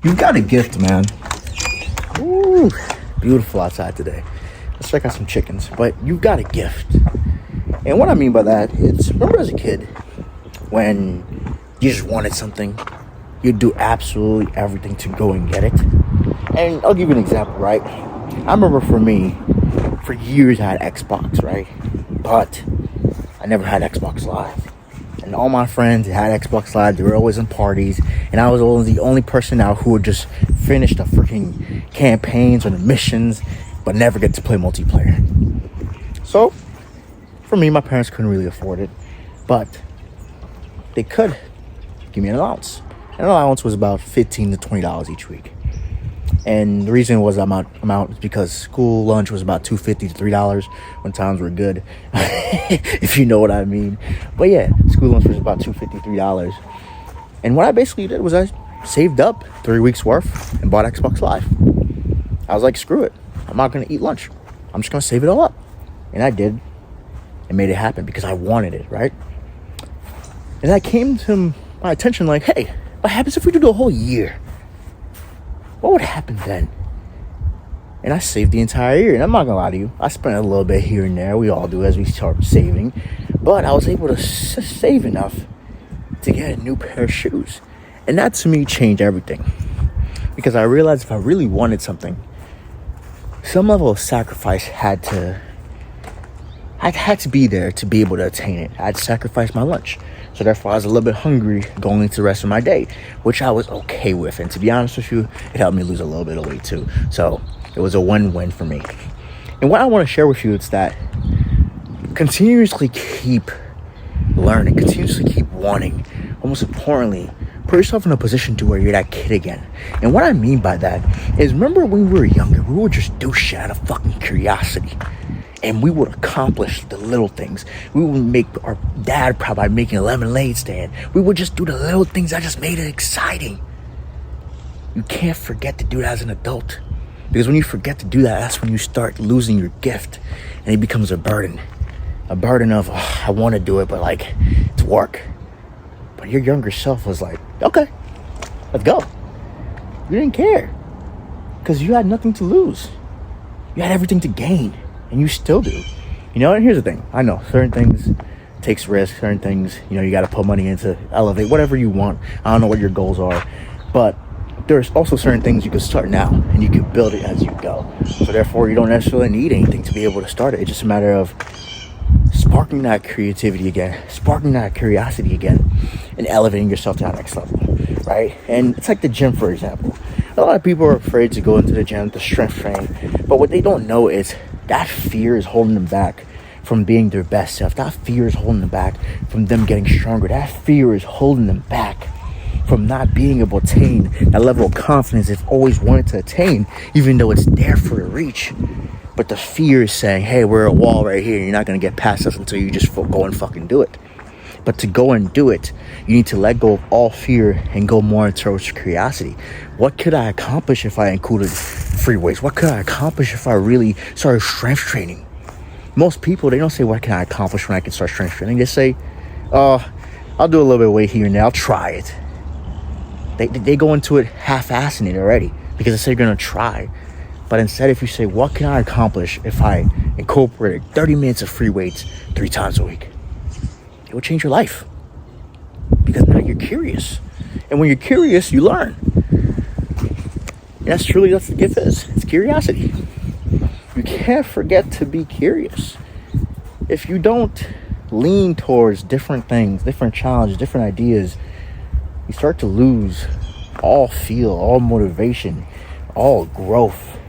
You've got a gift, man. Ooh, beautiful outside today. Let's check out some chickens. But you've got a gift. And what I mean by that is, remember as a kid, when you just wanted something, you'd do absolutely everything to go and get it. And I'll give you an example, right? I remember for me, for years I had Xbox, right? But I never had Xbox Live. And all my friends had Xbox Live. They were always in parties. And I was always the only person now who would just finish the freaking campaigns or the missions, but never get to play multiplayer. So, for me, my parents couldn't really afford it. But they could give me an allowance. And an allowance was about $15 to $20 each week. And the reason was I'm out is because school lunch was about $2.50 to $3 when times were good, if you know what I mean. But yeah, school lunch was about $2.50, $3. And what I basically did was I saved up 3 weeks worth and bought Xbox Live. I was like, screw it. I'm not going to eat lunch. I'm just going to save it all up. And I did and made it happen because I wanted it, right? And that came to my attention like, hey, what happens if we do the whole year? What would happen then? And I saved the entire year. And I'm not gonna lie to you, I spent a little bit here and there. We all do as we start saving. But I was able to save enough to get a new pair of shoes. And that to me changed everything. Because I realized if I really wanted something, some level of sacrifice had to be there to be able to attain it. I had to sacrifice my lunch. So therefore, I was a little bit hungry going into the rest of my day, which I was okay with. And to be honest with you, it helped me lose a little bit of weight too. So it was a win-win for me. And what I want to share with you is that continuously keep learning, continuously keep wanting. Most importantly, put yourself in a position to where you're that kid again. And what I mean by that is, remember when we were younger, we would just do shit out of fucking curiosity. And we would accomplish the little things. We would make our dad proud by making a lemonade stand. We would just do the little things that just made it exciting. You can't forget to do that as an adult. Because when you forget to do that, that's when you start losing your gift. And it becomes a burden. A burden of, oh, I want to do it, but like, it's work. But your younger self was like, okay, let's go. You didn't care. Because you had nothing to lose. You had everything to gain. And you still do. You know, and here's the thing. I know certain things takes risk. Certain things, you got to put money into elevate, whatever you want. I don't know what your goals are. But there's also certain things you can start now. And you can build it as you go. So therefore, you don't necessarily need anything to be able to start it. It's just a matter of sparking that creativity again. Sparking that curiosity again. And elevating yourself to that next level. Right? And it's like the gym, for example. A lot of people are afraid to go into the gym to strength train. But what they don't know is that fear is holding them back from being their best self. That fear is holding them back from them getting stronger. That fear is holding them back from not being able to attain that level of confidence they've always wanted to attain, even though it's there for the reach. But the fear is saying, hey, we're a wall right here. You're not going to get past us until you just go and fucking do it. But to go and do it, you need to let go of all fear and go more towards curiosity. What could I accomplish if I included free weights? What could I accomplish if I really started strength training? Most people, they don't say, what can I accomplish when I can start strength training? They say, I'll do a little bit of weight here and there. I'll try it. They go into it half-assing it already because they say they're going to try. But instead, if you say, what can I accomplish if I incorporated 30 minutes of free weights 3 times a week? It will change your life. Because now you're curious. And when you're curious, you learn. And that's what the gift is. It's curiosity. You can't forget to be curious. If you don't lean towards different things, different challenges, different ideas, you start to lose all feel, all motivation, all growth.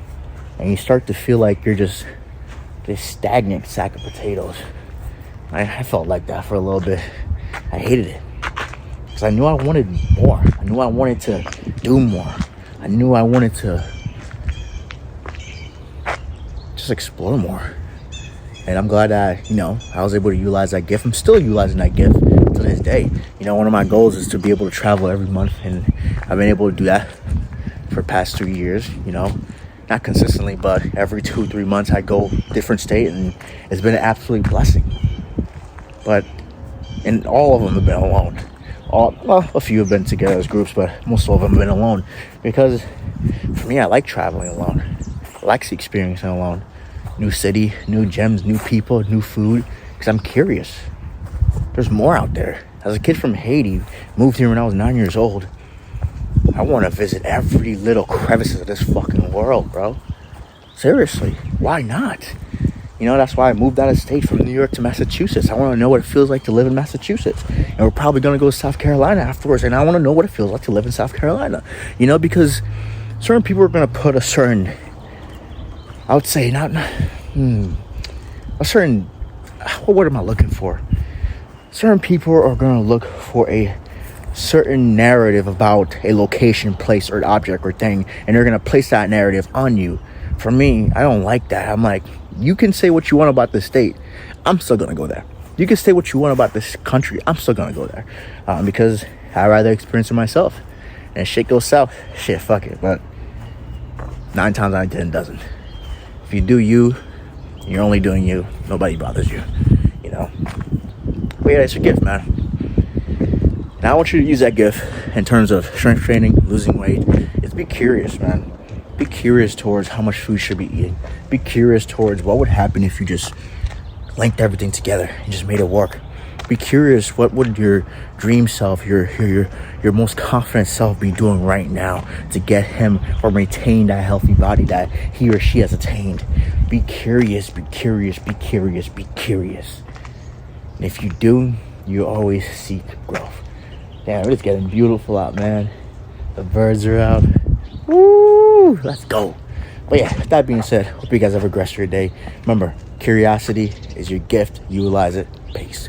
And you start to feel like you're just this stagnant sack of potatoes. I felt like that for a little bit. I hated it. Because I knew I wanted more. I knew I wanted to do more. I knew I wanted to just explore more. And I'm glad that, I was able to utilize that gift. I'm still utilizing that gift to this day. One of my goals is to be able to travel every month. And I've been able to do that for the past 2 years, Not consistently, but every 2-3 months I go different state. And it's been an absolute blessing. And all of them have been alone. Well, a few have been together as groups, but most of them have been alone. Because for me, I like traveling alone. I like the experience alone. New city, new gems, new people, new food. Because I'm curious. There's more out there. As a kid from Haiti, moved here when I was 9 years old. I want to visit every little crevice of this fucking world, bro. Seriously, why not? You know, that's why I moved out of state from New York to Massachusetts. I want to know what it feels like to live in Massachusetts. And we're probably going to go to South Carolina afterwards. And I want to know what it feels like to live in South Carolina. You know, because certain people are going to put a certain, I would say, a certain, what word am I looking for? Certain people are going to look for a certain narrative about a location, place, or object or thing. And they're going to place that narrative on you. For me, I don't like that. I'm like, you can say what you want about the state. I'm still going to go there. You can say what you want about this country. I'm still going to go there. Because I'd rather experience it myself. And if shit goes south, shit, fuck it. But 9 times out of 10 doesn't. If you do you, you're only doing you. Nobody bothers you. You know? But yeah, it's your gift, man. And I want you to use that gift in terms of strength training, losing weight. Is be curious, man. Be curious towards how much food you should be eating. Be curious towards what would happen if you just linked everything together and just made it work. Be curious, what would your dream self, your most confident self be doing right now to get him or maintain that healthy body that he or she has attained. Be curious, be curious, be curious, be curious. And if you do, you always seek growth. Damn, it's getting beautiful out, man. The birds are out. Woo! Let's go. But yeah, with that being said, hope you guys have a great rest of your day. Remember, curiosity is your gift. Utilize it. Peace.